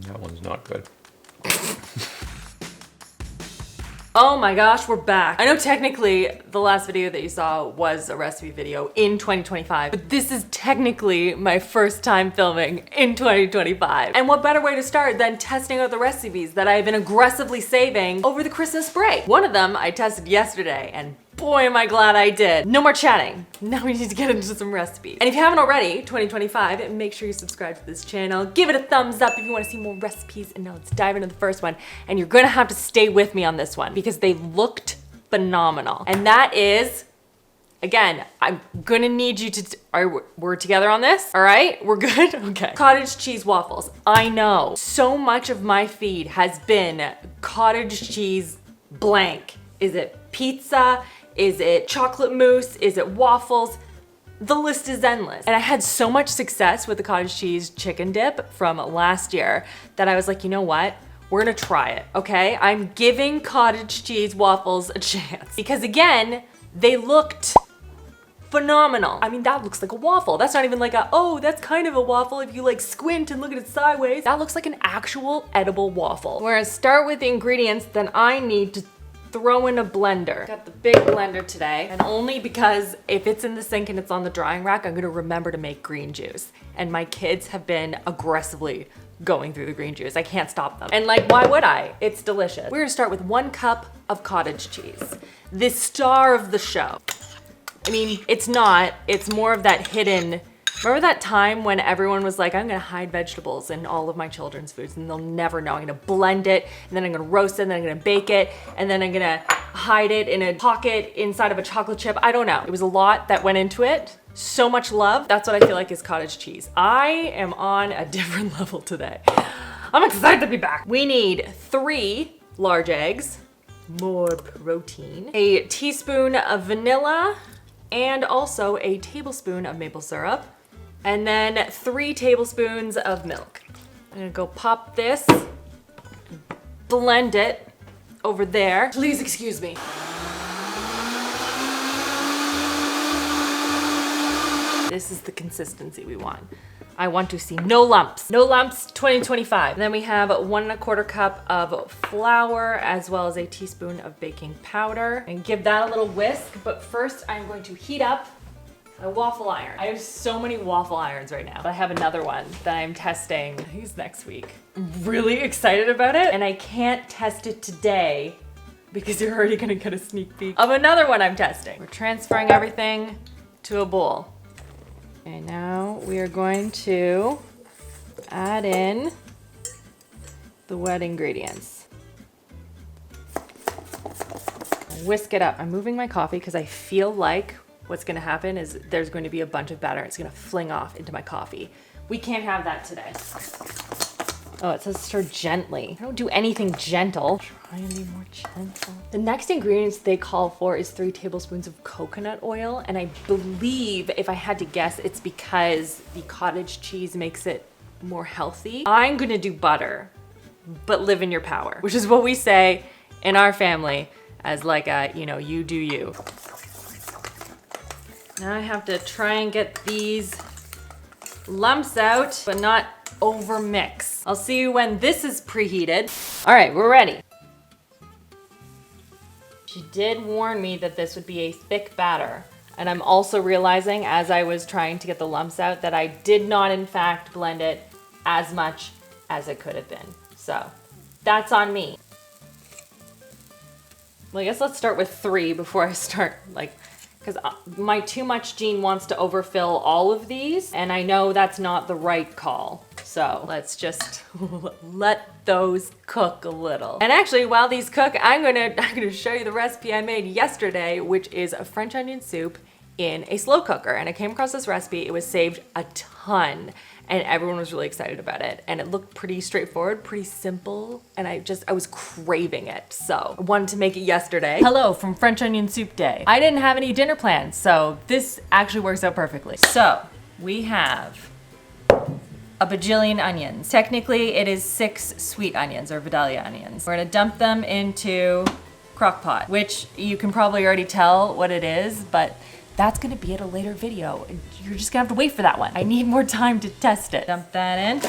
That one's not good. Oh my gosh, we're back. I know technically the last video that you saw was a recipe video in 2025, but this is technically my first time filming in 2025. And what better way to start than testing out the recipes that I've been aggressively saving over the Christmas break? One of them I tested yesterday, and boy am I glad I did. No more chatting. Now we need to get into some recipes. And if you haven't already, 2025, make sure you subscribe to this channel. Give it a thumbs up if you want to see more recipes. And now let's dive into the first one. And you're gonna have to stay with me on this one because they looked phenomenal. And that is, again, I'm gonna need you to, we're together on this? All right, we're good? Okay. Cottage cheese waffles. I know so much of my feed has been cottage cheese blank. Is it pizza? Is it chocolate mousse? Is it waffles? The list is endless. And I had so much success with the cottage cheese chicken dip from last year that I was like, you know what? We're gonna try it, okay? I'm giving cottage cheese waffles a chance. Because again, they looked phenomenal. I mean, that looks like a waffle. That's not even like a, oh, that's kind of a waffle if you like squint and look at it sideways. That looks like an actual edible waffle. We're gonna start with the ingredients that I need to throw in a blender. Got the big blender today, and only because if it's in the sink and it's on the drying rack, I'm gonna remember to make green juice. And my kids have been aggressively going through the green juice. I can't stop them. And like, why would I? It's delicious. We're gonna start with 1 cup of cottage cheese. The star of the show. I mean, it's not, it's more of that hidden. Remember that time when everyone was like, I'm gonna hide vegetables in all of my children's foods and they'll never know. I'm gonna blend it, and then I'm gonna roast it, and then I'm gonna bake it, and then I'm gonna hide it in a pocket inside of a chocolate chip. I don't know. It was a lot that went into it. So much love. That's what I feel like is cottage cheese. I am on a different level today. I'm excited to be back. We need 3 large eggs, more protein, a teaspoon of vanilla, and also a tablespoon of maple syrup. And then 3 tablespoons of milk. I'm gonna go pop this, blend it over there. Please excuse me. This is the consistency we want. I want to see no lumps. No lumps 2025. And then we have 1 1/4 cup of flour as well as a teaspoon of baking powder. And give that a little whisk. But first I'm going to heat up a waffle iron. I have so many waffle irons right now. I have another one that I'm testing. I think it's next week. I'm really excited about it, and I can't test it today because you're already gonna get a sneak peek of another one I'm testing. We're transferring everything to a bowl. And now we are going to add in the wet ingredients. Whisk it up. I'm moving my coffee because I feel like what's gonna happen is there's going to be a bunch of batter. It's gonna fling off into my coffee. We can't have that today. Oh, it says stir gently. I don't do anything gentle. Try and be more gentle. The next ingredients they call for is 3 tablespoons of coconut oil. And I believe, if I had to guess, it's because the cottage cheese makes it more healthy. I'm gonna do butter, but live in your power, which is what we say in our family as like a, you know, you do you. Now I have to try and get these lumps out, but not over mix. I'll see you when this is preheated. All right, we're ready. She did warn me that this would be a thick batter. And I'm also realizing as I was trying to get the lumps out that I did not in fact blend it as much as it could have been. So that's on me. Well, I guess let's start with 3 before I start like, because my too much gene wants to overfill all of these, and I know that's not the right call. So let's just let those cook a little. And actually, while these cook, I'm gonna show you the recipe I made yesterday, which is a French onion soup in a slow cooker. And I came across this recipe, it was saved a ton, and everyone was really excited about it. And it looked pretty straightforward, pretty simple, and I was craving it. So I wanted to make it yesterday. Hello from French Onion Soup Day. I didn't have any dinner plans, so this actually works out perfectly. So we have a bajillion onions. Technically, it is 6 sweet onions or Vidalia onions. We're gonna dump them into crock pot, which you can probably already tell what it is, but that's gonna be at a later video. You're just gonna have to wait for that one. I need more time to test it. Dump that in.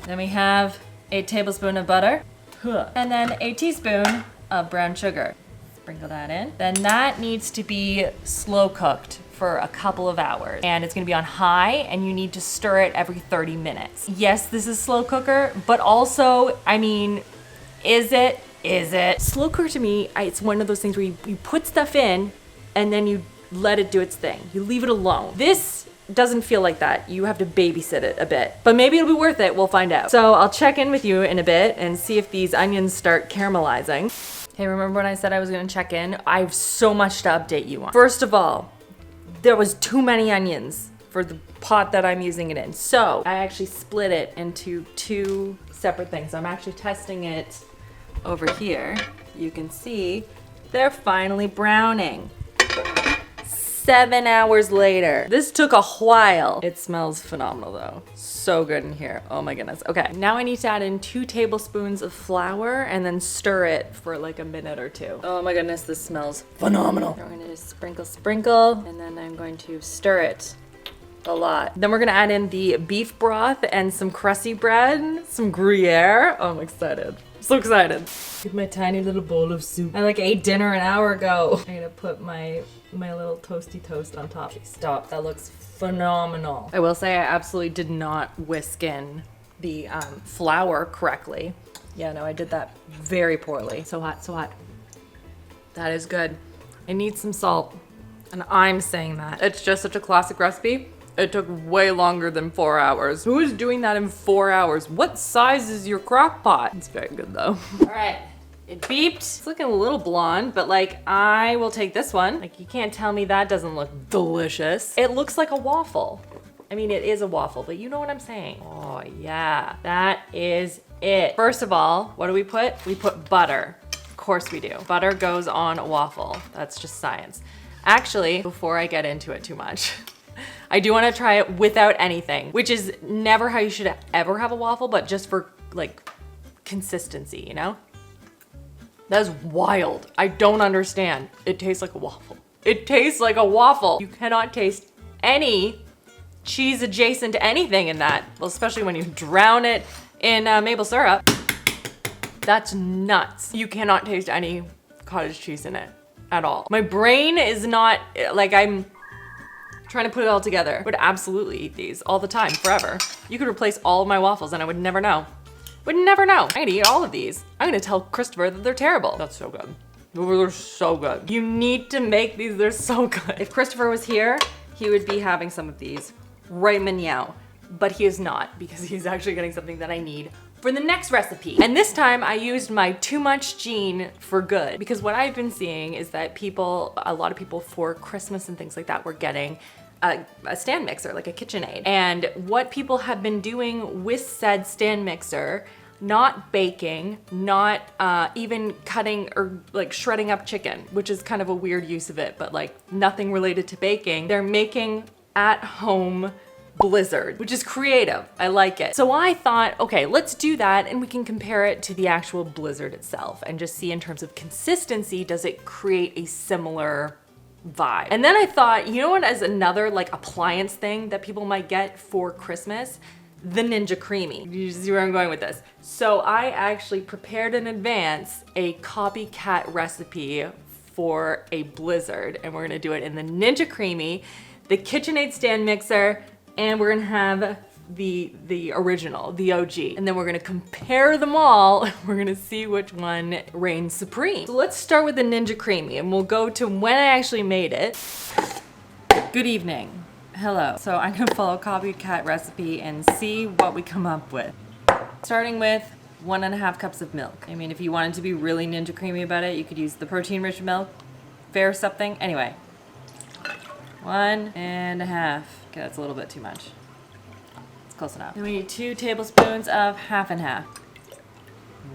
Then we have a tablespoon of butter, and then a teaspoon of brown sugar. Sprinkle that in. Then that needs to be slow cooked for a couple of hours. And it's gonna be on high, and you need to stir it every 30 minutes. Yes, this is slow cooker, but also, I mean, is it? Is it? Slow cooker to me, it's one of those things where you put stuff in and then you let it do its thing. You leave it alone. This doesn't feel like that. You have to babysit it a bit, but maybe it'll be worth it. We'll find out. So I'll check in with you in a bit and see if these onions start caramelizing. Hey, remember when I said I was gonna check in? I have so much to update you on. First of all, there was too many onions for the pot that I'm using it in. So I actually split it into 2 separate things. I'm actually testing it over here. You can see they're finally browning. 7 hours later. This took a while. It smells phenomenal though. So good in here. Oh my goodness. Okay, now I need to add in 2 tablespoons of flour and then stir it for like a minute or 2. Oh my goodness, this smells phenomenal. We're gonna just sprinkle, and then I'm going to stir it a lot. Then we're gonna add in the beef broth and some crusty bread, some Gruyere. Oh, I'm excited. So excited. Get my tiny little bowl of soup. I like ate dinner an hour ago. I'm gonna put my little toasty toast on top. Stop, that looks phenomenal. I will say I absolutely did not whisk in the flour correctly. Yeah, no, I did that very poorly. So hot, so hot. That is good. I need some salt, and I'm saying that. It's just such a classic recipe. It took way longer than 4 hours. Who is doing that in 4 hours? What size is your crock pot? It's very good though. All right, it beeped. It's looking a little blonde, but like I will take this one. Like you can't tell me that doesn't look delicious. It looks like a waffle. I mean, it is a waffle, but you know what I'm saying. Oh yeah, that is it. First of all, what do we put? We put butter. Of course we do. Butter goes on a waffle. That's just science. Actually, before I get into it too much, I do want to try it without anything, which is never how you should ever have a waffle, but just for like consistency, you know? That is wild. I don't understand. It tastes like a waffle. It tastes like a waffle. You cannot taste any cheese adjacent to anything in that. Well, especially when you drown it in maple syrup. That's nuts. You cannot taste any cottage cheese in it at all. My brain is not, like I'm trying to put it all together. I would absolutely eat these all the time, forever. You could replace all of my waffles and I would never know. Would never know. I'm gonna eat all of these. I'm gonna tell Christopher that they're terrible. That's so good. They're so good. You need to make these, they're so good. If Christopher was here, he would be having some of these right meow. But he is not, because he's actually getting something that I need for the next recipe. And this time I used my too much gene for good, because what I've been seeing is that a lot of people for Christmas and things like that were getting a stand mixer, like a KitchenAid. And what people have been doing with said stand mixer, not baking, not even cutting or like shredding up chicken, which is kind of a weird use of it, but like nothing related to baking. They're making at home blizzard, which is creative. I like it. So I thought, okay, let's do that and we can compare it to the actual blizzard itself and just see in terms of consistency, does it create a similar vibe? And then I thought, you know what, as another like appliance thing that people might get for Christmas, the Ninja Creamy. You see where I'm going with this. So I actually prepared in advance a copycat recipe for a blizzard, and we're gonna do it in the Ninja Creamy, the KitchenAid stand mixer, and we're gonna have the original, the OG. And then we're gonna compare them all. We're gonna see which one reigns supreme. So let's start with the Ninja Creamy, and we'll go to when I actually made it. Good evening. Hello. So I'm gonna follow copycat recipe and see what we come up with. Starting with 1.5 cups of milk. I mean, if you wanted to be really Ninja Creamy about it, you could use the protein-rich milk, fair something. Anyway, 1.5. Okay, that's a little bit too much. It's close enough. Then we need 2 tablespoons of half and half.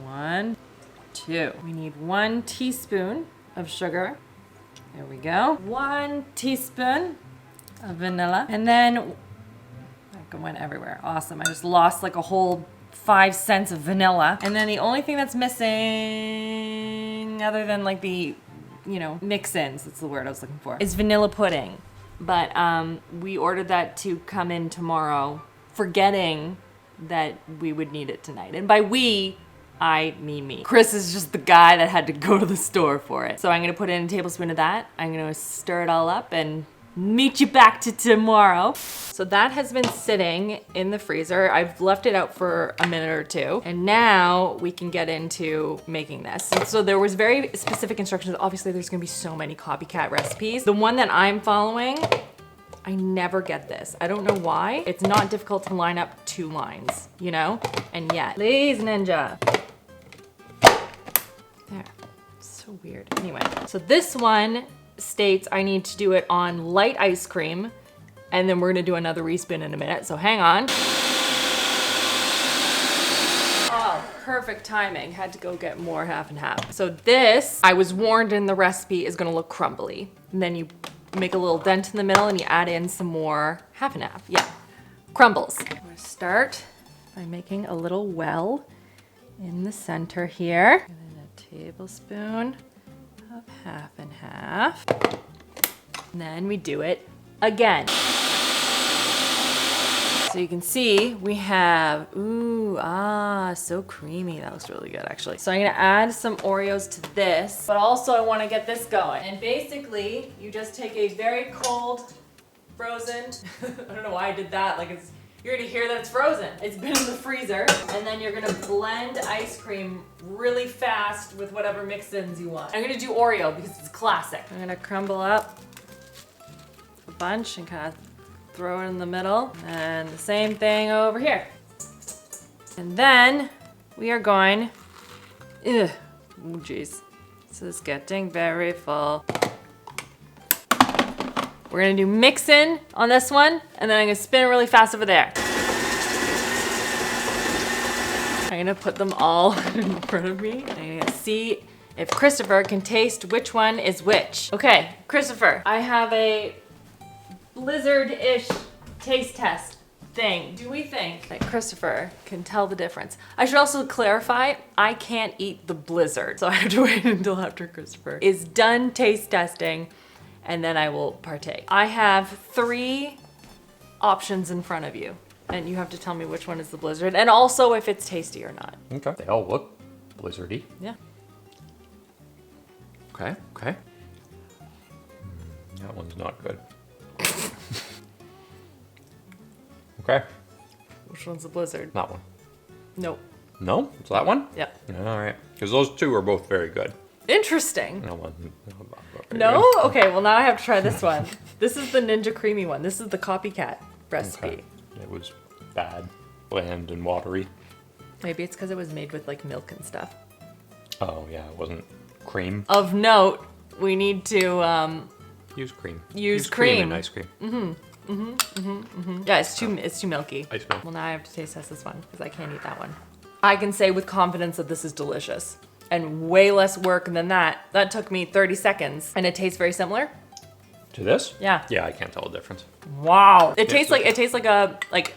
1, 2. We need 1 teaspoon of sugar. There we go. 1 teaspoon of vanilla. And then, it went everywhere. Awesome. I just lost like a whole 5 cents of vanilla. And then the only thing that's missing, other than like the, you know, mix-ins, that's the word I was looking for, is vanilla pudding. But we ordered that to come in tomorrow, forgetting that we would need it tonight. And by we, I mean me. Chris is just the guy that had to go to the store for it. So I'm gonna put in a tablespoon of that. I'm gonna stir it all up and meet you back to tomorrow. So that has been sitting in the freezer. I've left it out for a minute or two. And now we can get into making this. And so there was very specific instructions. Obviously there's gonna be so many copycat recipes. The one that I'm following, I never get this. I don't know why. It's not difficult to line up 2 lines, you know? And yet, please Ninja. There, so weird. Anyway, so this one states I need to do it on light ice cream, and then we're gonna do another respin in a minute, so hang on. Oh, perfect timing. Had to go get more half and half. So this, I was warned in the recipe, is gonna look crumbly. And then you make a little dent in the middle and you add in some more half and half. Yeah, crumbles. I'm gonna start by making a little well in the center here. And then a tablespoon of half and half. And then we do it again. So you can see we have, so creamy. That looks really good actually. So I'm gonna add some Oreos to this, but also I wanna get this going. And basically, you just take a very cold, frozen, I don't know why I did that, like you're gonna hear that it's frozen. It's been in the freezer. And then you're gonna blend ice cream really fast with whatever mix-ins you want. I'm gonna do Oreo because it's classic. I'm gonna crumble up a bunch and kind of throw it in the middle. And the same thing over here. And then we are going, oh geez, this is getting very full. We're gonna do mix-in on this one, and then I'm gonna spin it really fast over there. I'm gonna put them all in front of me. I'm gonna see if Christopher can taste which one is which. Okay, Christopher, I have a blizzard-ish taste test thing. Do we think that Christopher can tell the difference? I should also clarify, I can't eat the blizzard, so I have to wait until after Christopher is done taste testing, and then I will partake. I have 3 options in front of you, and you have to tell me which one is the blizzard, and also if it's tasty or not. Okay. They all look blizzardy. Yeah. Okay. That one's not good. Okay. Which one's the blizzard? That one. Nope. No? It's that one? Yep. All right. Because those 2 are both very good. Interesting. That one. No? Okay, well now I have to try this one. This is the Ninja Creamy one. This is the copycat recipe. Okay. It was bad, bland, and watery. Maybe it's because it was made with like milk and stuff. Oh yeah, it wasn't cream. Of note, we need to Use cream. Use cream cream. in ice cream. yeah, it's too milky. Ice milk. Well, now I have to taste test this one because I can't eat that one. I can say with confidence that this is delicious and way less work than that. That took me 30 seconds and it tastes very similar. To this? Yeah. Yeah, I can't tell the difference. Wow. It tastes like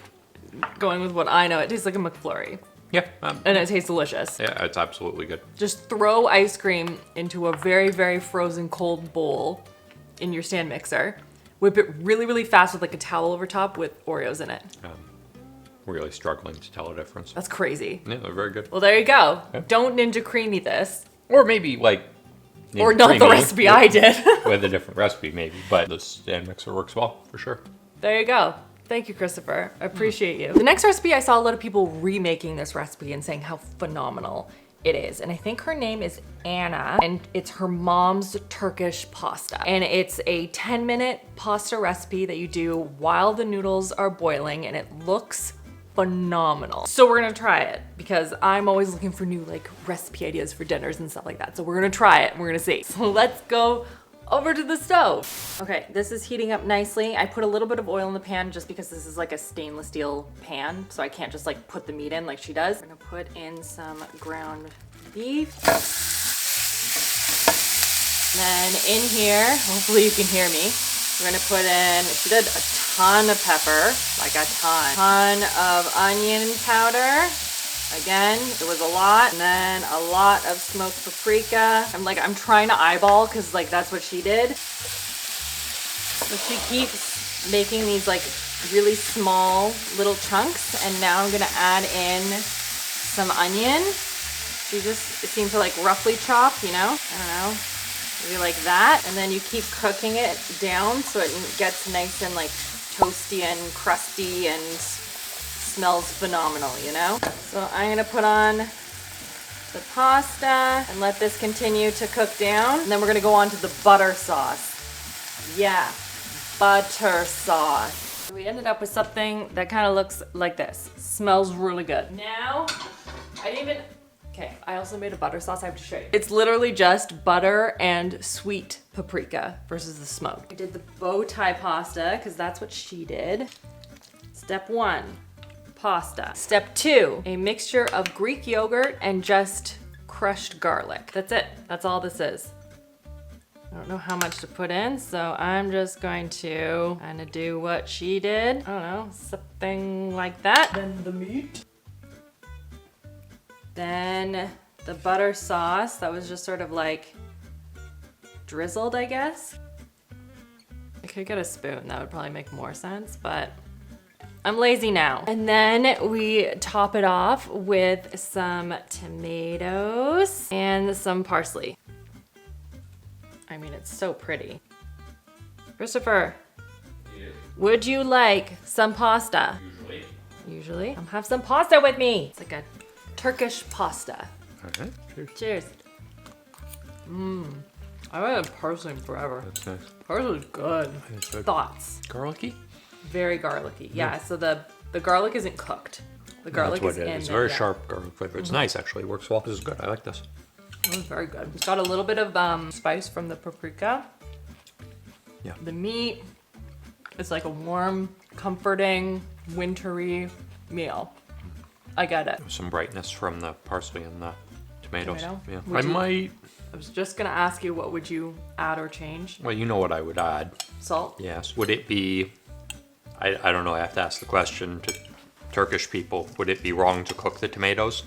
going with what I know, it tastes like a McFlurry. Yeah. And it tastes delicious. Yeah, it's absolutely good. Just throw ice cream into a very, very frozen cold bowl in your stand mixer. Whip it really, really fast with like a towel over top with Oreos in it. Really struggling to tell a difference. That's crazy. Yeah, they're very good. Well, there you go. Okay. Don't Ninja Creamy this. Or maybe like... Or not the recipe I did. With a different recipe maybe, but the stand mixer works well, for sure. There you go. Thank you, Christopher. I appreciate you. The next recipe, I saw a lot of people remaking this recipe and saying how phenomenal it is. And I think her name is Anna, and it's her mom's Turkish pasta. And it's a 10-minute pasta recipe that you do while the noodles are boiling, and it looks phenomenal. So we're gonna try it because I'm always looking for new like recipe ideas for dinners and stuff like that. So we're gonna try it and we're gonna see. So let's go over to the stove. Okay, this is heating up nicely. I put a little bit of oil in the pan just because this is like a stainless steel pan, so I can't just like put the meat in like she does. I'm gonna put in some ground beef. Then in here, hopefully you can hear me, we're gonna put in, she did a ton of pepper, like a ton of onion powder. Again, it was a lot. And then a lot of smoked paprika. I'm trying to eyeball because like that's what she did. So she keeps making these like really small little chunks. And now I'm gonna add in some onion. You just seem to like roughly chop, you know? I don't know, maybe like that. And then you keep cooking it down so it gets nice and like toasty and crusty and smells phenomenal, you know? So I'm gonna put on the pasta and let this continue to cook down. And then we're gonna go on to the butter sauce. Yeah, butter sauce. We ended up with something that kind of looks like this. Smells really good. Now, I also made a butter sauce I have to show you. It's literally just butter and sweet paprika versus the smoked. I did the bow tie pasta because that's what she did. Step 1, pasta. Step 2, a mixture of Greek yogurt and just crushed garlic. That's it. That's all this is. I don't know how much to put in, so I'm just going to kind of do what she did. I don't know, something like that. Then the meat. Then the butter sauce that was just sort of like drizzled, I guess. I could get a spoon, that would probably make more sense, but I'm lazy now. And then we top it off with some tomatoes and some parsley. I mean, it's so pretty. Christopher, would you like some pasta? Usually. Have some pasta with me. It's like a Turkish pasta. Okay, cheers. Cheers. I haven't had parsley forever. That's nice. Parsley's good. It's good. Thoughts? Garlicky? Very garlicky. Yeah, so the garlic isn't cooked. The garlic That's is what it in is. It's there, very yeah. sharp garlic flavor. It's nice, actually. It works well. This is good. I like this. It's very good. It's got a little bit of spice from the paprika. Yeah. The meat is like a warm, comforting, wintry meal. I get it. Some brightness from the parsley and the tomatoes. Tomato? Yeah. Would you- might. I was just gonna ask you, what would you add or change? Well, you know what I would add. Salt? Yes. Would it be? I don't know. I have to ask the question to Turkish people. Would it be wrong to cook the tomatoes?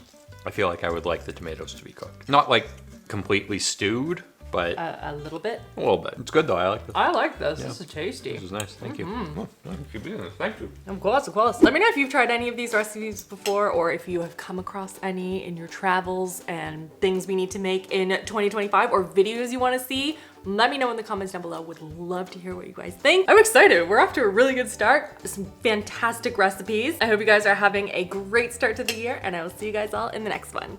I feel like I would like the tomatoes to be cooked. Not like completely stewed, but A little bit. a little bit. It's good though. I like this. I like this. Yeah. This is tasty. This is nice. Thank you. Oh, thank you. Thank you. Of course, of course. Let me know if you've tried any of these recipes before or if you have come across any in your travels and things we need to make in 2025 or videos you want to see. Let me know in the comments down below. Would love to hear what you guys think. I'm excited. We're off to a really good start. Some fantastic recipes. I hope you guys are having a great start to the year and I will see you guys all in the next one.